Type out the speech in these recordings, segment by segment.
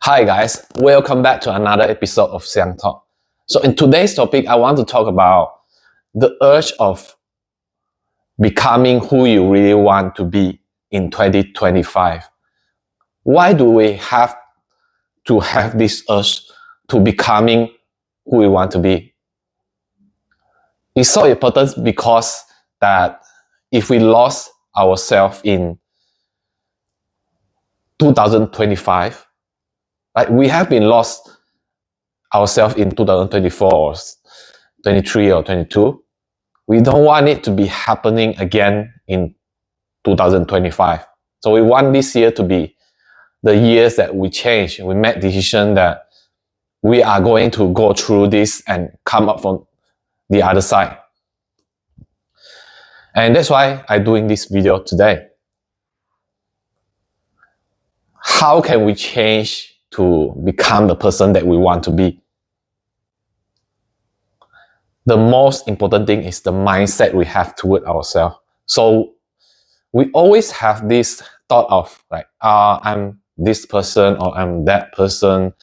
Hi guys, welcome back to another episode of Xiang Talk. So in today's topic, I want to talk about the urge of becoming who you really want to be in 2025. Why do we have to have this urge to becoming who we want to be? It's so important because that if we lost ourselves in 2025, like we have been lost ourselves in 2024 or 23 or 22, we don't want it to be happening again in 2025. So we want this year to be the years that we change, we make decision that we are going to go through this and come up from the other side. And that's why I'm doing this video today. How can we change to become the person that we want to be? The most important thing is the mindset we have toward ourselves. So we always have this thought of like, I'm this person or I'm that person,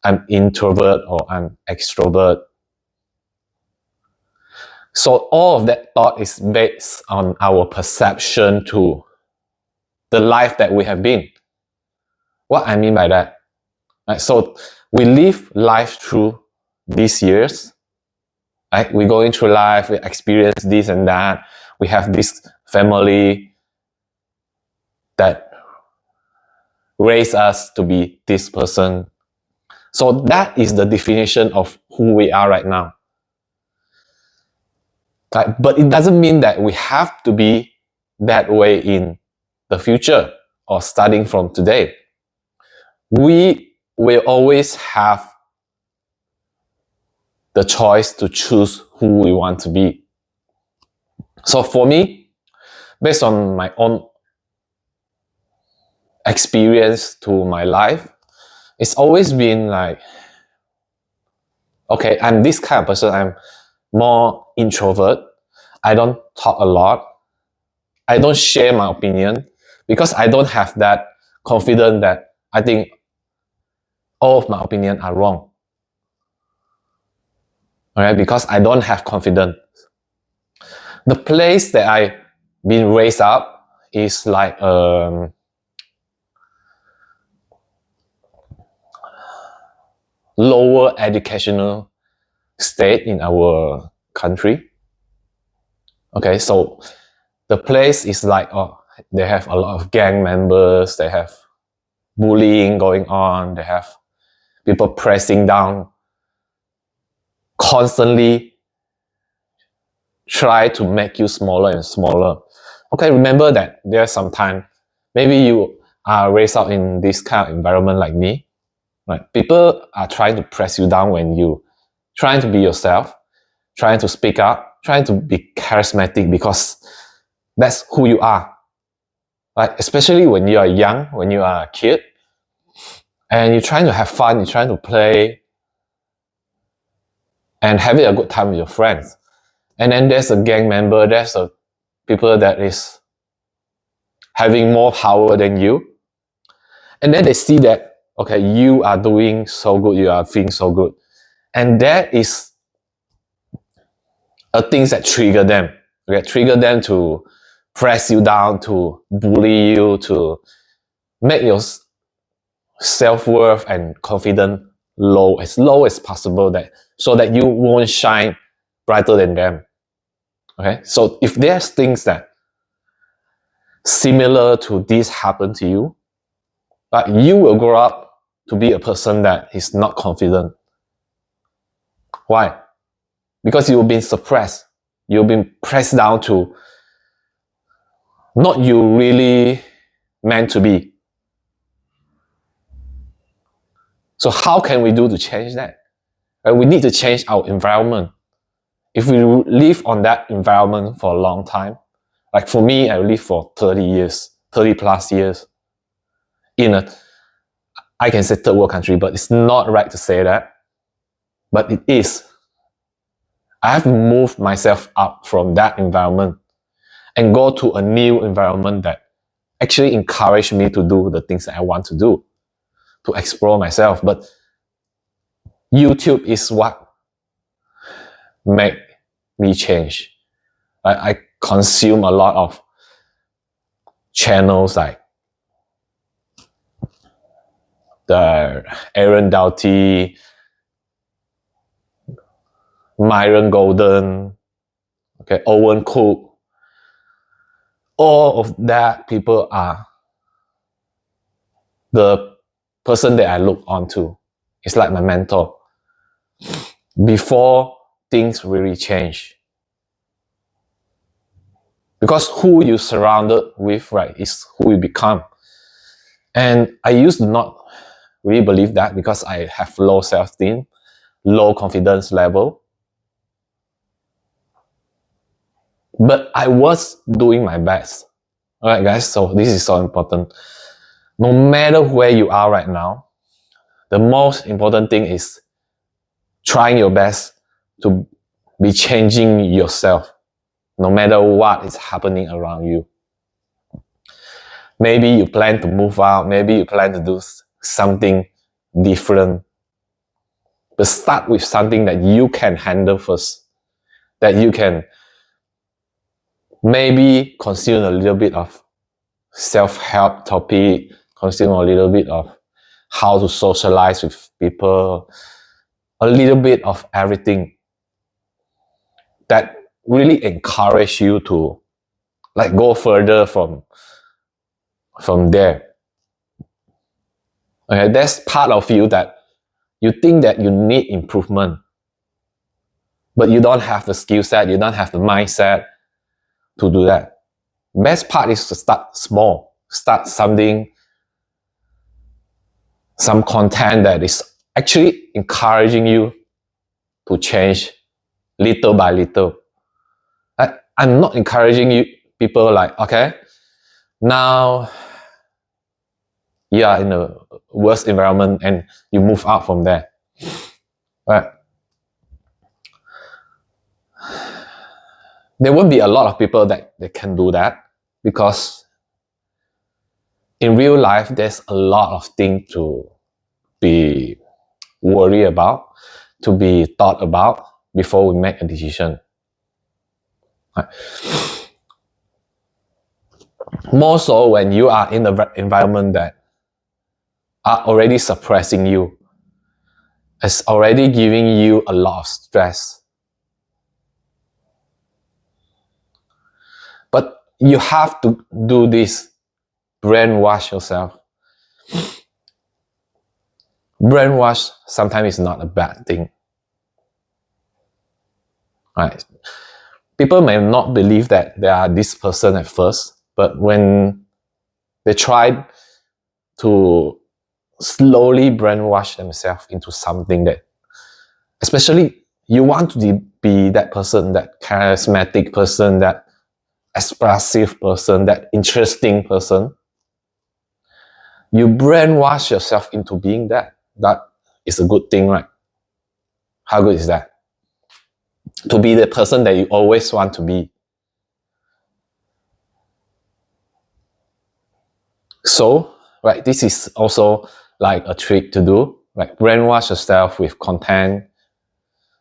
I'm introvert or I'm extrovert. So all of that thought is based on our perception to the life that we have been. What I mean by that? Right, so we live life through these years. Right? We're going through life, we experience this and that. We have this family that raised us to be this person. So that is the definition of who we are right now. Right? But it doesn't mean that we have to be that way in the future or starting from today. We will always have the choice to choose who we want to be. So for me, based on my own experience to my life, it's always been like, okay, I'm this kind of person. I'm more introvert. I don't talk a lot. I don't share my opinion because I don't have that confidence that I think all of my opinions are wrong. Alright, because I don't have confidence. The place that I've been raised up is like lower educational state in our country. Okay, so the place is like, they have a lot of gang members, they have bullying going on, they have people pressing down, constantly try to make you smaller and smaller. Okay, remember that there's some time, maybe you are raised up in this kind of environment like me, right? People are trying to press you down when you trying to be yourself, trying to speak up, trying to be charismatic because that's who you are. Like, especially when you are young, when you are a kid, and you're trying to have fun, you're trying to play, and having a good time with your friends. And then there's a gang member, there's a people that is having more power than you. And then they see that, okay, you are doing so good, you are feeling so good. And that is a things that trigger them. Okay, trigger them to press you down, to bully you, to make your self-worth and confidence low as possible, that so that you won't shine brighter than them. Okay, so if there's things that similar to this happen to you, but you will grow up to be a person that is not confident. Why? Because you've been suppressed. You've been pressed down to not you really meant to be. So how can we do to change that? We need to change our environment. If we live on that environment for a long time, like for me, I live for 30 plus years in a, I can say third world country, but it's not right to say that, but it is. I have moved myself up from that environment and go to a new environment that actually encouraged me to do the things that I want to do, to explore myself. But YouTube is what made me change. I consume a lot of channels like the Aaron Doughty, Myron Golden, okay, Owen Cook. All of that people are the person that I look onto. It's like my mentor. Before things really change. Because who you surrounded with, right, is who you become. And I used to not really believe that because I have low self-esteem, low confidence level. But I was doing my best. Alright guys, so this is so important. No matter where you are right now, the most important thing is trying your best to be changing yourself, no matter what is happening around you. Maybe you plan to move out, maybe you plan to do something different. But start with something that you can handle first, that you can maybe consume a little bit of self-help topic, consume a little bit of how to socialize with people, a little bit of everything that really encourage you to like go further from there. Okay, that's part of you that you think that you need improvement, but you don't have the skill set, you don't have the mindset to do that. Best part is to start small, start something, some content that is actually encouraging you to change little by little. I'm not encouraging you people like, okay, now you are in a worse environment and you move out from there. Right? There won't be a lot of people that can do that because in real life, there's a lot of things to be worried about, to be thought about before we make a decision. Right. More so when you are in an environment that are already suppressing you, it's already giving you a lot of stress. But you have to do this, brainwash yourself. Brainwash sometimes is not a bad thing. Right? People may not believe that they are this person at first, but when they try to slowly brainwash themselves into something that, especially you want to be that person, that charismatic person, that expressive person, that interesting person, you brainwash yourself into being that. That is a good thing, right? How good is that? To be the person that you always want to be. So, right, this is also like a trick to do, like brainwash yourself with content,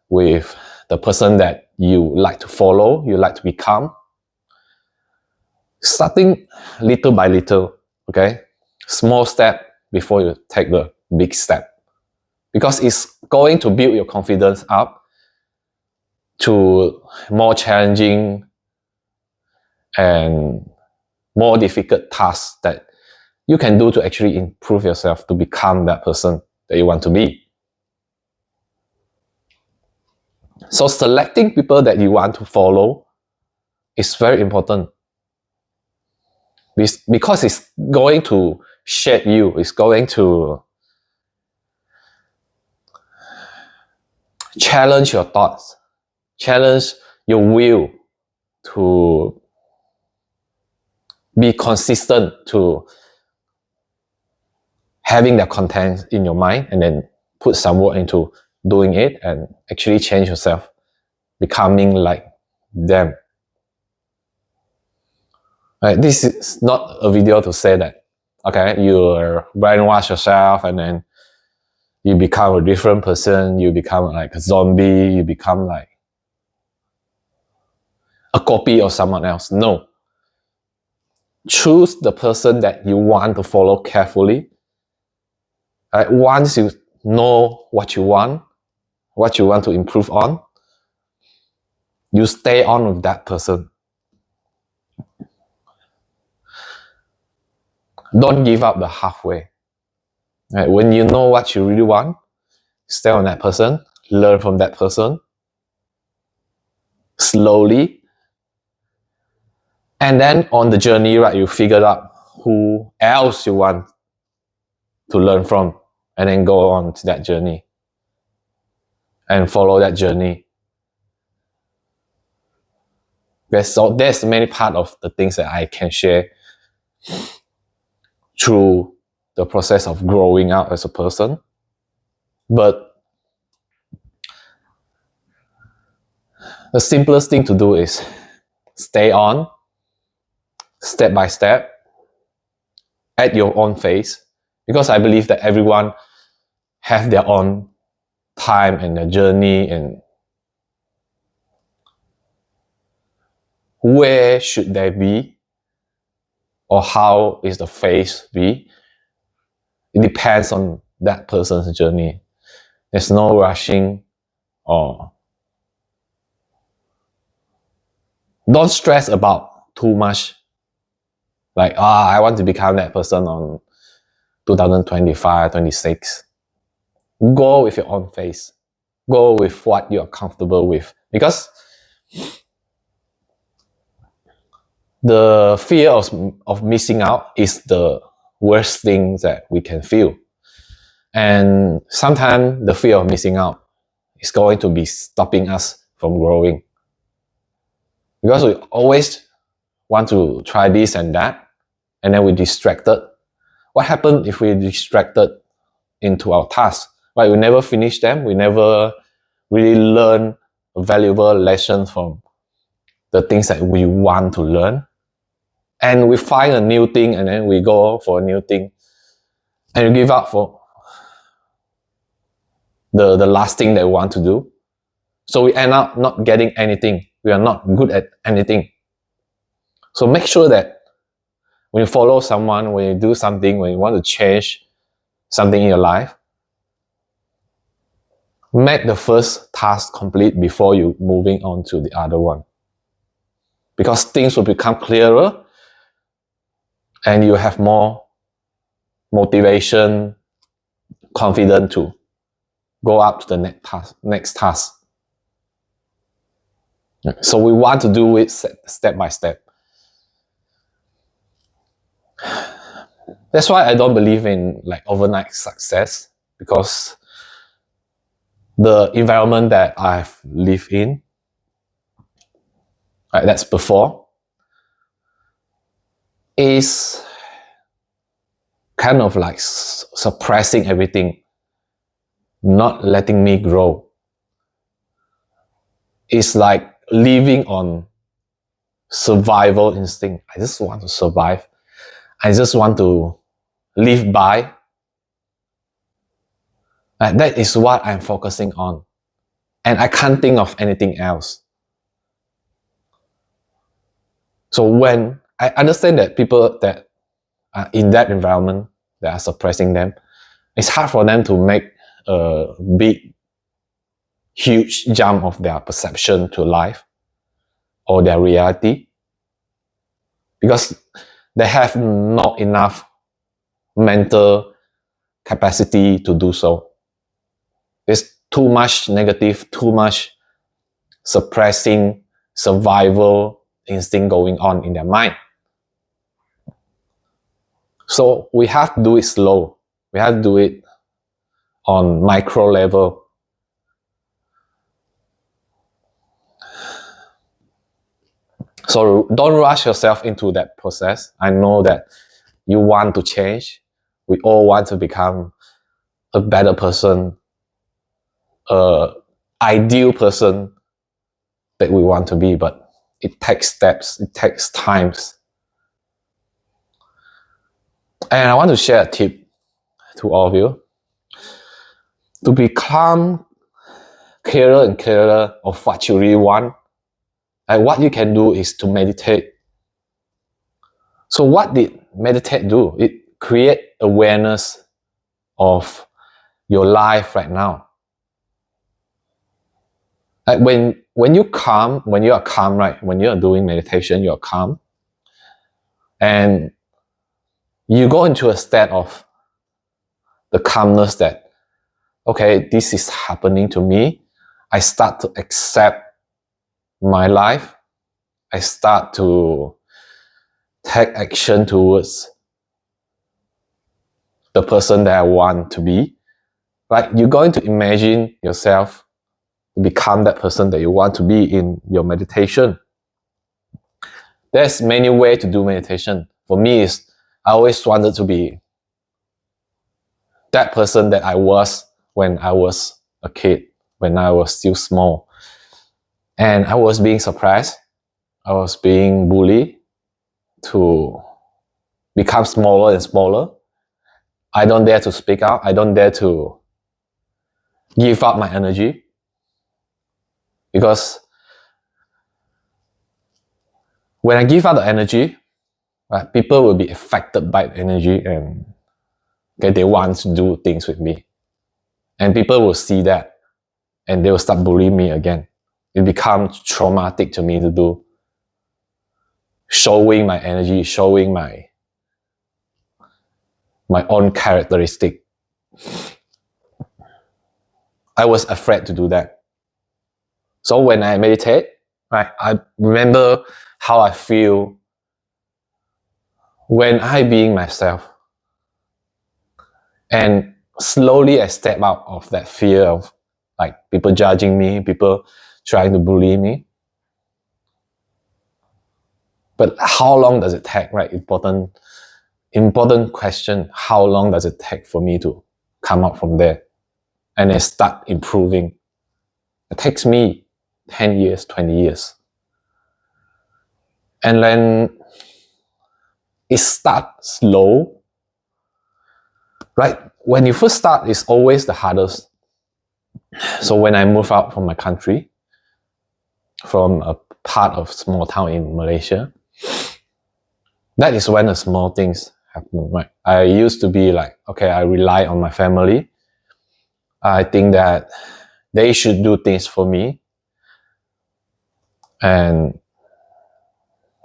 with the person that you like to follow, you like to become. Starting little by little, okay? Small step before you take the big step. Because it's going to build your confidence up to more challenging and more difficult tasks that you can do to actually improve yourself to become that person that you want to be. So selecting people that you want to follow is very important because it's going to shape you, it's going to challenge your thoughts, challenge your will to be consistent to having that content in your mind and then put some work into doing it and actually change yourself, becoming like them. Right, this is not a video to say that, Okay, you brainwash yourself, and then you become a different person. You become like a zombie. You become like a copy of someone else. No. Choose the person that you want to follow carefully. Right? Once you know what you want to improve on, you stay on with that person. Don't give up the halfway. Right? When you know what you really want, stay on that person, learn from that person slowly. And then on the journey, right, you figure out who else you want to learn from, and then go on to that journey and follow that journey. So there's many part of the things that I can share through the process of growing up as a person. But the simplest thing to do is stay on, step by step, at your own pace, because I believe that everyone have their own time and their journey, and where should they be or how is the phase be. It depends on that person's journey. There's no rushing, or don't stress about too much. Like, I want to become that person on 2025, 26. Go with your own pace. Go with what you're comfortable with. Because the fear of missing out is the worst thing that we can feel. And sometimes the fear of missing out is going to be stopping us from growing. Because we always want to try this and that, and then we're distracted. What happens if we're distracted into our tasks? Right? We never finish them. We never really learn valuable lessons from the things that we want to learn. And we find a new thing, and then we go for a new thing, and we give up for the last thing that we want to do. So we end up not getting anything. We are not good at anything. So make sure that when you follow someone, when you do something, when you want to change something in your life, make the first task complete before you moving on to the other one. Because things will become clearer, and you have more motivation, confidence to go up to the next task. So we want to do it step by step. That's why I don't believe in like overnight success, because the environment that I've lived in, right, that's before, is kind of like suppressing everything, not letting me grow. It's like living on survival instinct. I just want to survive. I just want to live by. And that is what I'm focusing on. And I can't think of anything else. So when I understand that people that are in that environment, that are suppressing them, it's hard for them to make a big, huge jump of their perception to life or their reality, because they have not enough mental capacity to do so. There's too much negative, too much suppressing survival instinct going on in their mind. So we have to do it slow. We have to do it on micro level. So don't rush yourself into that process. I know that you want to change. We all want to become a better person, ideal person that we want to be, but it takes steps, it takes times. And I want to share a tip to all of you. To become clearer and clearer of what you really want, and what you can do is to meditate. So what did meditate do? It create awareness of your life right now. Like when you are calm, right? When you are doing meditation, you're calm. And you go into a state of the calmness that, okay, this is happening to me. I start to accept my life. I start to take action towards the person that I want to be. Right? You're going to imagine yourself to become that person that you want to be in your meditation. There's many ways to do meditation. For me, I always wanted to be that person that I was when I was a kid, when I was still small. And I was being suppressed. I was being bullied to become smaller and smaller. I don't dare to speak out. I don't dare to give up my energy. Because when I give out the energy, people will be affected by the energy and they want to do things with me. And people will see that and they will start bullying me again. It becomes traumatic to me to do. Showing my energy, showing my own characteristic. I was afraid to do that. So when I meditate, right, I remember how I feel when I being myself. And slowly I step out of that fear of like people judging me, people trying to bully me. But how long does it take, right? Important question. How long does it take for me to come out from there and then start improving? It takes me 10 years, 20 years. And then it starts slow, right? When you first start, it's always the hardest. So when I moved out from my country, from a part of small town in Malaysia, that is when the small things happen, right? I used to be like, okay, I rely on my family. I think that they should do things for me. And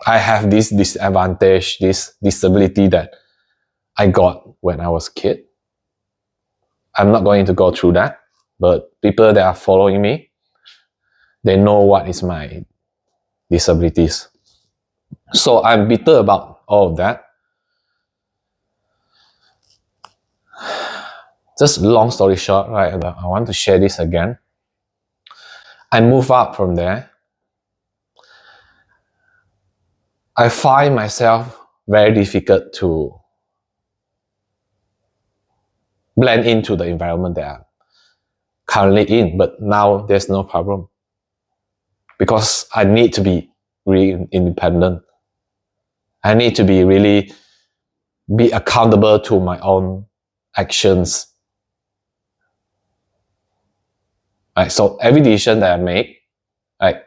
I have this disadvantage, this disability that I got when I was a kid. I'm not going to go through that, but people that are following me, they know what is my disabilities. So I'm bitter about all of that. Just long story short, right? I want to share this again. I move up from there. I find myself very difficult to blend into the environment that I'm currently in, but now there's no problem because I need to be really independent. I need to be accountable to my own actions. Right? So every decision that I make, I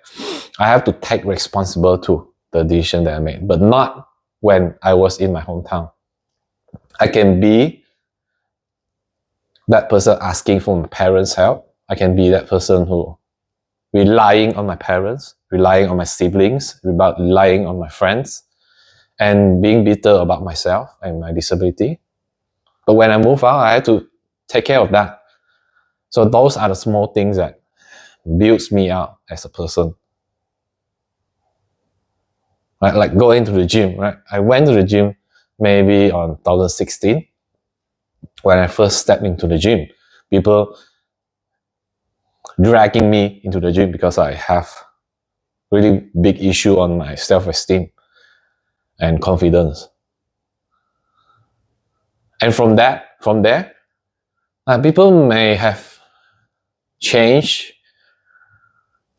have to take responsibility to the decision that I made, but not when I was in my hometown. I can be that person asking for my parents' help. I can be that person who relying on my parents, relying on my siblings, relying on my friends, and being bitter about myself and my disability. But when I move out, I had to take care of that. So those are the small things that builds me up as a person. Right? Like going to the gym, right? I went to the gym maybe on 2016 when I first stepped into the gym. People dragging me into the gym because I have really big issue on my self-esteem and confidence. And from there, people may have changed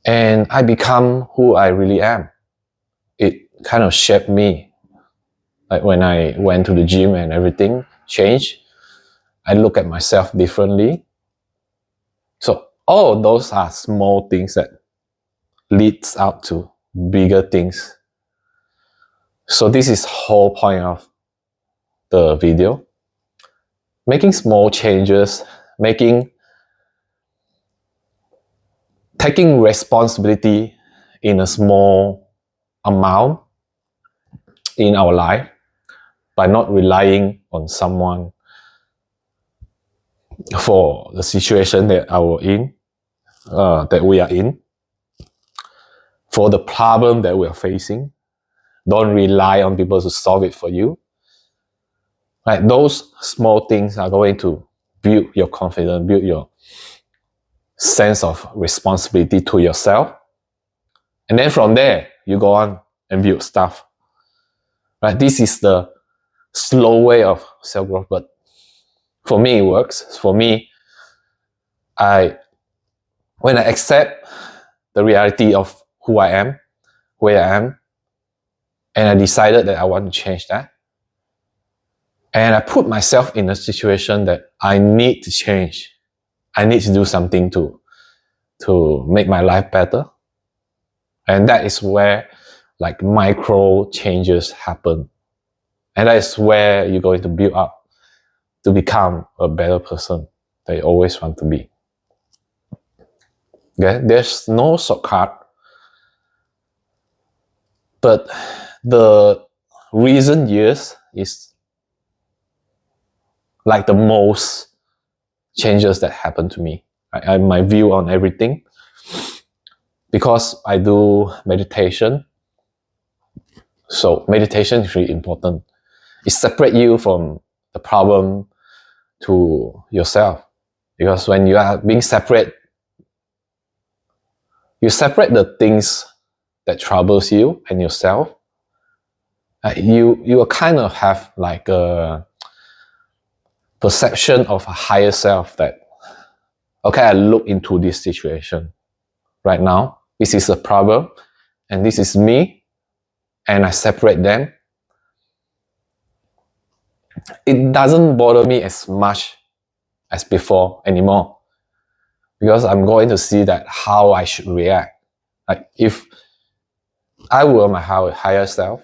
and I become who I really am. It kind of shaped me Like when I went to the gym and everything changed, I look at myself differently. So all those are small things that leads out to bigger things. So this is whole point of the video. Making small changes, taking responsibility in a small amount in our life by not relying on someone for the situation that we are in, for the problem that we are facing. Don't rely on people to solve it for you. Right? Those small things are going to build your confidence, build your sense of responsibility to yourself. And then from there, you go on and build stuff. Right? This is the slow way of self-growth, but for me, it works. For me, when I accept the reality of who I am, where I am, and I decided that I want to change that, and I put myself in a situation that I need to change. I need to do something to make my life better. And that is where like micro changes happen. And that is where you're going to build up to become a better person that you always want to be. Okay? There's no shortcut. But the recent years is like the most changes that happened to me. My view on everything. Because I do meditation. So meditation is really important. It separates you from the problem to yourself. Because when you are being separate, you separate the things that troubles you and yourself. You kind of have like a perception of a higher self that, okay, I look into this situation right now. This is a problem and this is me, and I separate them. It doesn't bother me as much as before anymore, because I'm going to see that how I should react. Like if I were my higher self,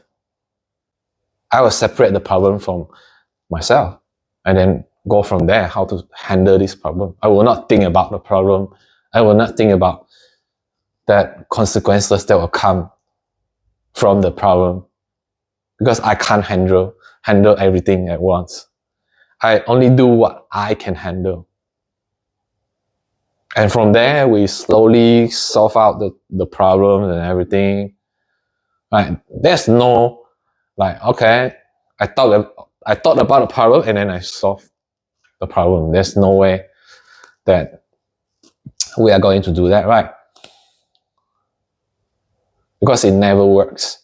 I will separate the problem from myself and then go from there how to handle this problem. I will not think about the problem. I will not think about that consequences that will come from the problem, because I can't handle everything at once. I only do what I can handle. And from there, we slowly solve out the problems and everything. Right? There's no, like, okay, I thought about the problem and then I solve the problem. There's no way that we are going to do that, right? Because it never works.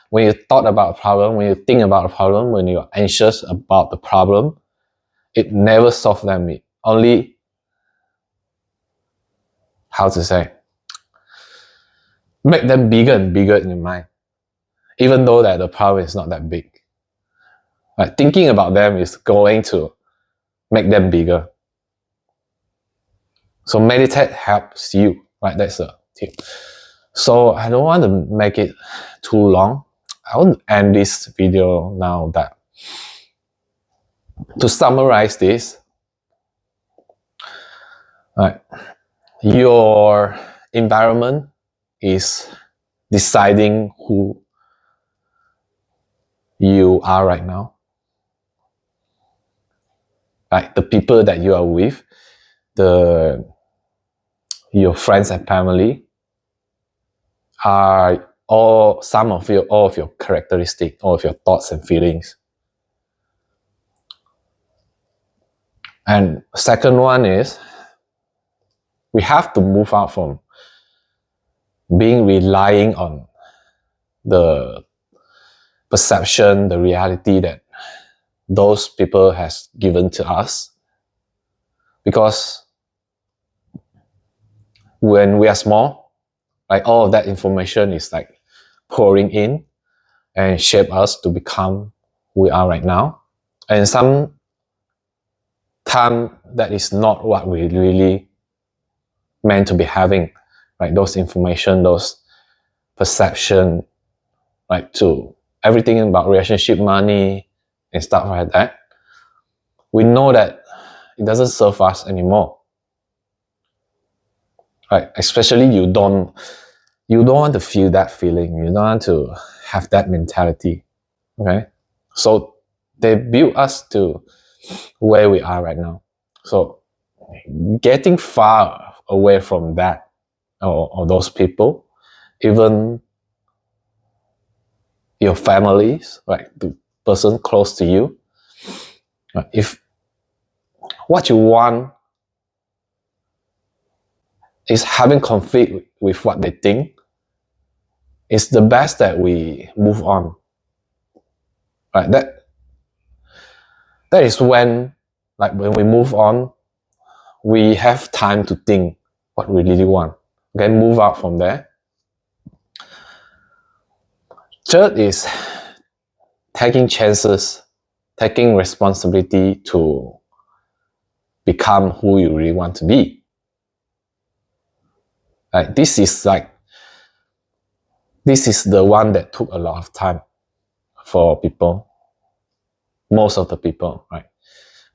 When you thought about a problem, when you think about a problem, when you're anxious about the problem, it never solves them. It only, how to say, make them bigger and bigger in your mind, even though that the problem is not that big. Like thinking about them is going to make them bigger. So meditate helps you, right? That's a tip. So I don't want to make it too long. I want to end this video now. That to summarize this, right, your environment is deciding who you are right now. Like the people that you are with, your friends and family are all of your characteristics, all of your thoughts and feelings. And second one is, we have to move out from relying on the perception, the reality that those people has given to us. Because when we are small, like all of that information is like pouring in and shape us to become we are right now. And some time that is not what we really meant to be having, right? Those information, those perception, right? To everything about relationship, money, and stuff like that. We know that it doesn't serve us anymore, right? Especially you don't want to feel that feeling. You don't want to have that mentality, okay? So they built us to where we are right now. So getting far away from that or those people, even your families, right? The person close to you, right? If what you want is having conflict with what they think, it's the best that we move on, right? That is when, like when we move on, we have time to think what we really want. Okay, move out from there. Third is taking chances, taking responsibility to become who you really want to be. Like this is the one that took a lot of time for people, most of the people, right?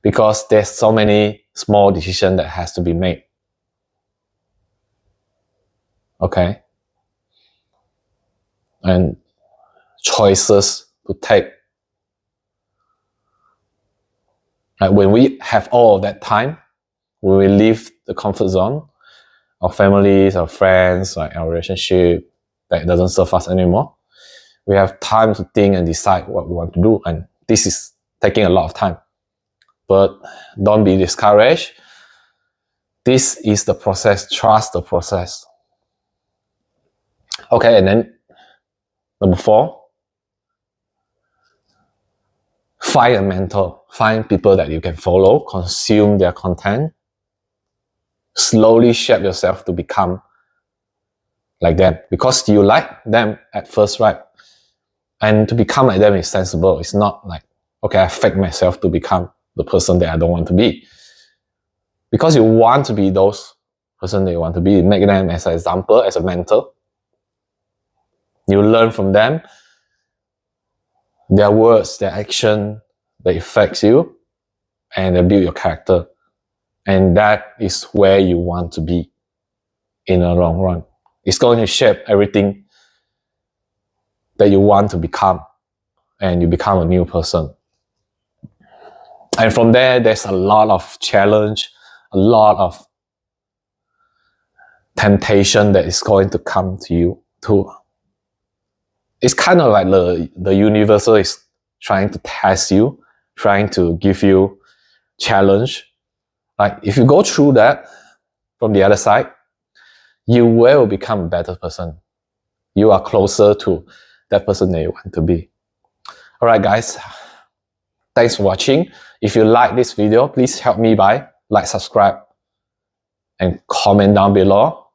Because there's so many small decisions that has to be made. Okay? And choices to take. Like when we have all of that time, when we leave the comfort zone, our families, our friends, like our relationship that doesn't serve us anymore, we have time to think and decide what we want to do. And this is taking a lot of time. But don't be discouraged. This is the process. Trust the process. Okay, and then number 4, find a mentor. Find people that you can follow, consume their content, slowly shape yourself to become like them, because you like them at first, right? And to become like them is sensible. It's not like, okay, I fake myself to become the person that I don't want to be. Because you want to be those person that you want to be, make them as an example, as a mentor. You learn from them, their words, their action, that affects you, and they build your character. And that is where you want to be in the long run. It's going to shape everything that you want to become, and you become a new person. And from there, there's a lot of challenge, a lot of temptation that is going to come to you too. It's kind of like the universe is trying to test you, trying to give you challenge. Like if you go through that from the other side, you will become a better person. You are closer to that person that you want to be. All right, guys. Thanks for watching. If you like this video, please help me by like, subscribe, and comment down below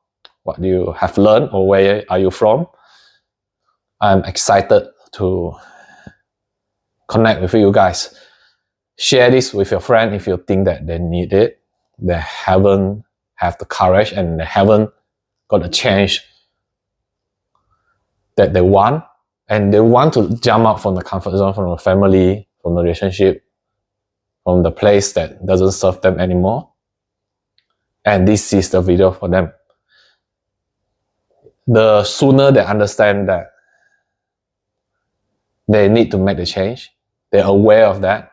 what you have learned or where are you from. I'm excited to connect with you guys. Share this with your friend if you think that they need it. They haven't have the courage and they haven't got the change that they want. And they want to jump out from the comfort zone, from the family, from the relationship, from the place that doesn't serve them anymore. And this is the video for them. The sooner they understand that they need to make the change, they're aware of that,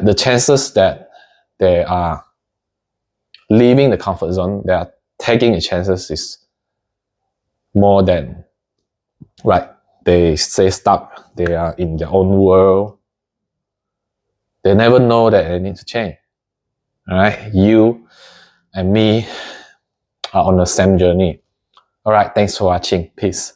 the chances that they are leaving the comfort zone, they are taking the chances is more than, right, they stay stuck, they are in their own world. They never know that they need to change. All right, you and me are on the same journey. All right, thanks for watching. Peace.